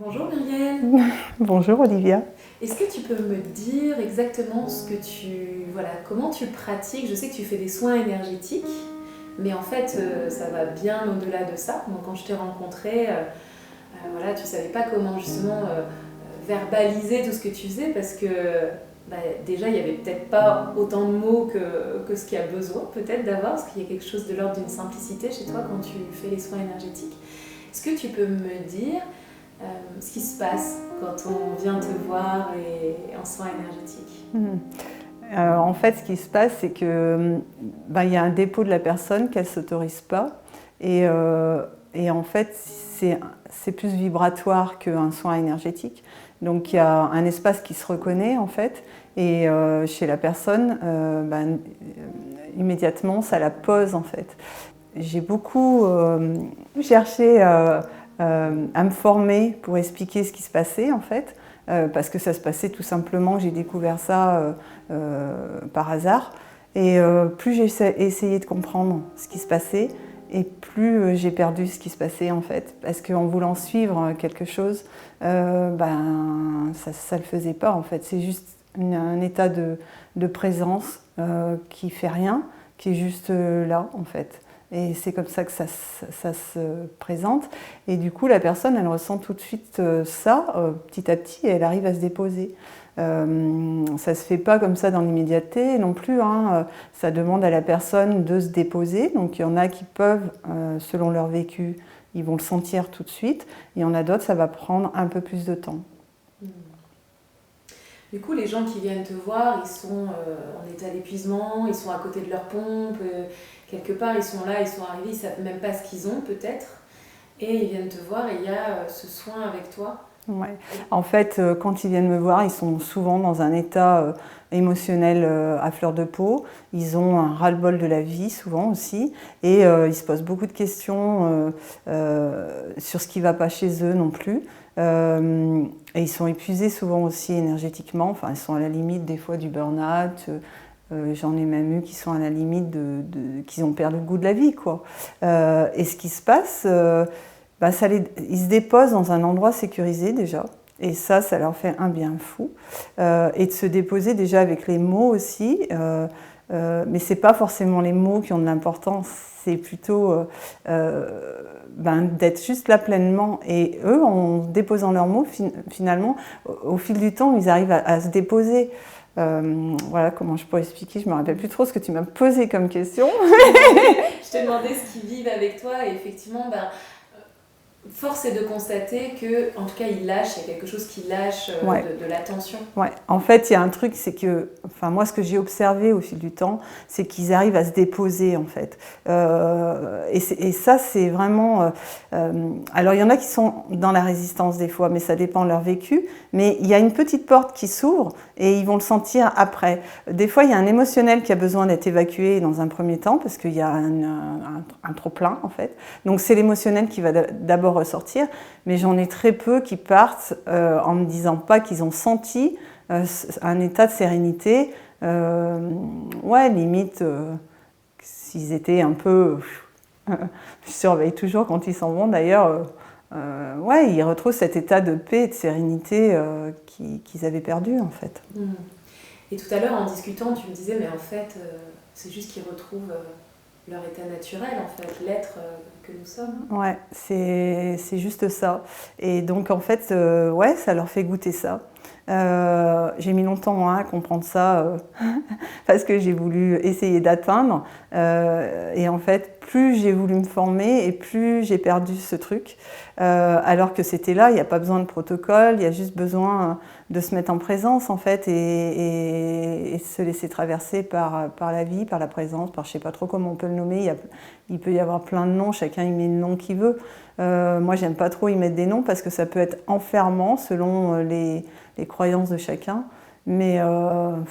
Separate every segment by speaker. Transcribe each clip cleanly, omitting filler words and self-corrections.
Speaker 1: Bonjour Muriel.
Speaker 2: Bonjour Olivia.
Speaker 1: Est-ce que tu peux me dire exactement comment tu pratiques? Je sais que tu fais des soins énergétiques, mais en fait ça va bien au-delà de ça. Moi quand je t'ai rencontrée, tu savais pas comment justement verbaliser tout ce que tu faisais parce que déjà il y avait peut-être pas autant de mots que ce qu'il y a besoin peut-être d'avoir, parce qu'il y a quelque chose de l'ordre d'une simplicité chez toi quand tu fais les soins énergétiques. Est-ce que tu peux me dire ce qui se passe quand on vient te voir en soins énergétiques?
Speaker 2: En fait, ce qui se passe, c'est que il y a un dépôt de la personne qu'elle ne s'autorise pas. Et en fait, c'est plus vibratoire qu'un soin énergétique. Donc, il y a un espace qui se reconnaît, en fait. Et chez la personne, immédiatement, ça la pose, en fait. J'ai beaucoup cherché à me former pour expliquer ce qui se passait, en fait. Parce que ça se passait tout simplement, j'ai découvert ça par hasard. Et plus j'ai essayé de comprendre ce qui se passait, et plus j'ai perdu ce qui se passait en fait. Parce qu'en voulant suivre quelque chose, ça ne le faisait pas en fait. C'est juste un état de présence qui fait rien, qui est juste là en fait. Et c'est comme ça que ça se présente. Et du coup, la personne, elle ressent tout de suite ça, petit à petit, et elle arrive à se déposer. Ça ne se fait pas comme ça dans l'immédiateté non plus. Ça demande à la personne de se déposer. Donc il y en a qui peuvent, selon leur vécu, ils vont le sentir tout de suite. Il y en a d'autres, ça va prendre un peu plus de temps.
Speaker 1: Du coup, les gens qui viennent te voir, ils sont en état d'épuisement, ils sont à côté de leur pompe, quelque part ils sont là, ils sont arrivés, ils ne savent même pas ce qu'ils ont peut-être, et ils viennent te voir et il y a ce soin avec toi.
Speaker 2: Ouais. En fait, quand ils viennent me voir, ils sont souvent dans un état émotionnel à fleur de peau. Ils ont un ras-le-bol de la vie, souvent aussi. Et ils se posent beaucoup de questions sur ce qui ne va pas chez eux non plus. Et ils sont épuisés souvent aussi énergétiquement. Enfin, ils sont à la limite des fois du burn-out. J'en ai même eu qui sont à la limite qu'ils ont perdu le goût de la vie, quoi. Et ce qui se passe... ils se déposent dans un endroit sécurisé déjà, et ça leur fait un bien fou. Et de se déposer déjà avec les mots aussi, mais c'est pas forcément les mots qui ont de l'importance, c'est plutôt d'être juste là pleinement. Et eux, en déposant leurs mots, finalement, au fil du temps, ils arrivent à se déposer. Voilà comment je pourrais expliquer, je me rappelle plus trop ce que tu m'as posé comme question.
Speaker 1: Je te demandais ce qu'ils vivent avec toi, et effectivement, force est de constater que, en tout cas, il y a quelque chose qui lâche
Speaker 2: Ouais.
Speaker 1: de l'attention.
Speaker 2: Ouais. En fait, il y a un truc, c'est que, moi, ce que j'ai observé au fil du temps, c'est qu'ils arrivent à se déposer, en fait. Et ça, c'est vraiment... alors, il y en a qui sont dans la résistance des fois, mais ça dépend de leur vécu. Mais il y a une petite porte qui s'ouvre et ils vont le sentir après. Des fois, il y a un émotionnel qui a besoin d'être évacué dans un premier temps, parce qu'il y a un trop-plein, en fait. Donc, c'est l'émotionnel qui va d'abord ressortir. Mais j'en ai très peu qui partent en me disant pas qu'ils ont senti un état de sérénité, limite s'ils étaient un peu... je surveille toujours quand ils s'en vont d'ailleurs, ils retrouvent cet état de paix et de sérénité qu'ils avaient perdu en fait.
Speaker 1: Et tout à l'heure en discutant, tu me disais, mais en fait, c'est juste qu'ils retrouvent leur état naturel, en fait, l'être que nous sommes.
Speaker 2: Ouais, c'est juste ça. Et donc en fait, ça leur fait goûter ça. J'ai mis longtemps à comprendre ça parce que j'ai voulu essayer d'atteindre. Et en fait, plus j'ai voulu me former et plus j'ai perdu ce truc. Alors que c'était là, il n'y a pas besoin de protocole, il y a juste besoin de se mettre en présence en fait et se laisser traverser par la vie, par la présence, par je ne sais pas trop comment on peut le nommer. Il peut y avoir plein de noms, chacun y met le nom qu'il veut. Moi, j'aime pas trop y mettre des noms parce que ça peut être enfermant selon les croyances de chacun. Mais moi,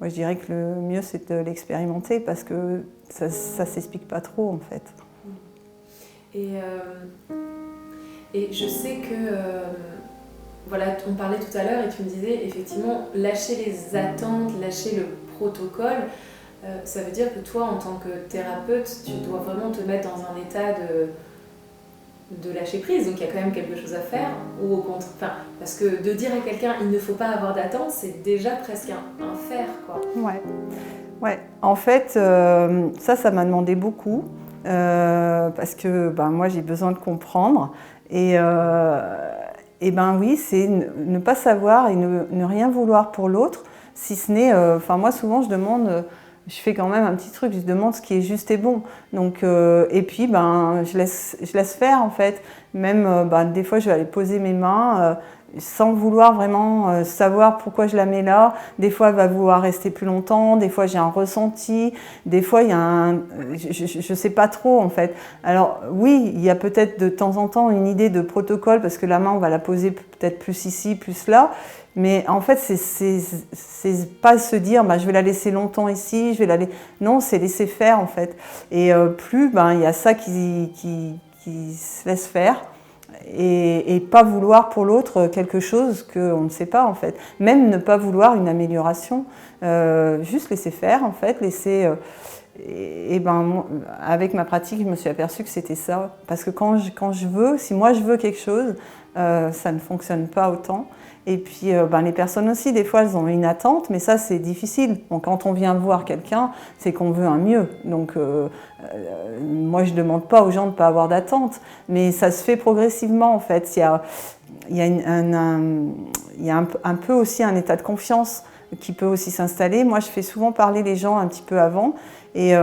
Speaker 2: je dirais que le mieux, c'est de l'expérimenter parce que ça ne s'explique pas trop, en fait.
Speaker 1: Et je sais que... on parlait tout à l'heure et tu me disais, effectivement, lâcher les attentes, lâcher le protocole, ça veut dire que toi, en tant que thérapeute, tu dois vraiment te mettre dans un état de lâcher prise, donc il y a quand même quelque chose à faire, ou au contraire, enfin, parce que de dire à quelqu'un il ne faut pas avoir d'attente, c'est déjà presque un faire, quoi.
Speaker 2: Ouais. Ouais. En fait, ça m'a demandé beaucoup, parce que moi j'ai besoin de comprendre, et ben oui, c'est ne pas savoir et ne rien vouloir pour l'autre, si ce n'est, moi souvent je demande, je fais quand même un petit truc, je demande ce qui est juste et bon. Donc, et puis je laisse faire en fait. Même des fois je vais aller poser mes mains sans vouloir vraiment savoir pourquoi je la mets là. Des fois elle va vouloir rester plus longtemps, des fois j'ai un ressenti, des fois il y a je sais pas trop en fait. Alors oui, il y a peut-être de temps en temps une idée de protocole parce que la main on va la poser peut-être plus ici, plus là. Mais en fait, c'est pas se dire je vais la laisser longtemps ici, je vais la laisser. Non, c'est laisser faire en fait. Et plus il y a ça qui se laisse faire et pas vouloir pour l'autre quelque chose qu'on ne sait pas en fait. Même ne pas vouloir une amélioration, juste laisser faire en fait, laisser. Avec ma pratique, je me suis aperçue que c'était ça. Parce que quand je veux, si moi je veux quelque chose, ça ne fonctionne pas autant. Et puis les personnes aussi, des fois, elles ont une attente, mais ça, c'est difficile. Donc, quand on vient voir quelqu'un, c'est qu'on veut un mieux. Donc, moi, je ne demande pas aux gens de ne pas avoir d'attente, mais ça se fait progressivement, en fait. Il y a un peu aussi un état de confiance qui peut aussi s'installer. Moi, je fais souvent parler les gens un petit peu avant. Et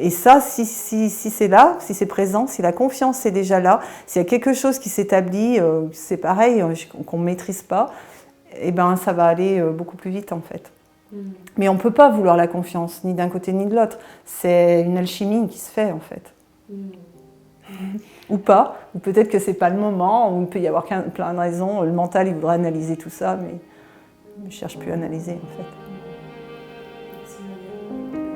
Speaker 2: ça, si c'est là, si c'est présent, si la confiance est déjà là, s'il y a quelque chose qui s'établit, c'est pareil, qu'on ne maîtrise pas, et ça va aller beaucoup plus vite en fait. Mais on ne peut pas vouloir la confiance, ni d'un côté ni de l'autre. C'est une alchimie qui se fait en fait. Ou pas, ou peut-être que c'est pas le moment, ou il peut y avoir plein de raisons. Le mental, il voudrait analyser tout ça, mais je ne cherche plus à analyser en fait.
Speaker 1: Merci.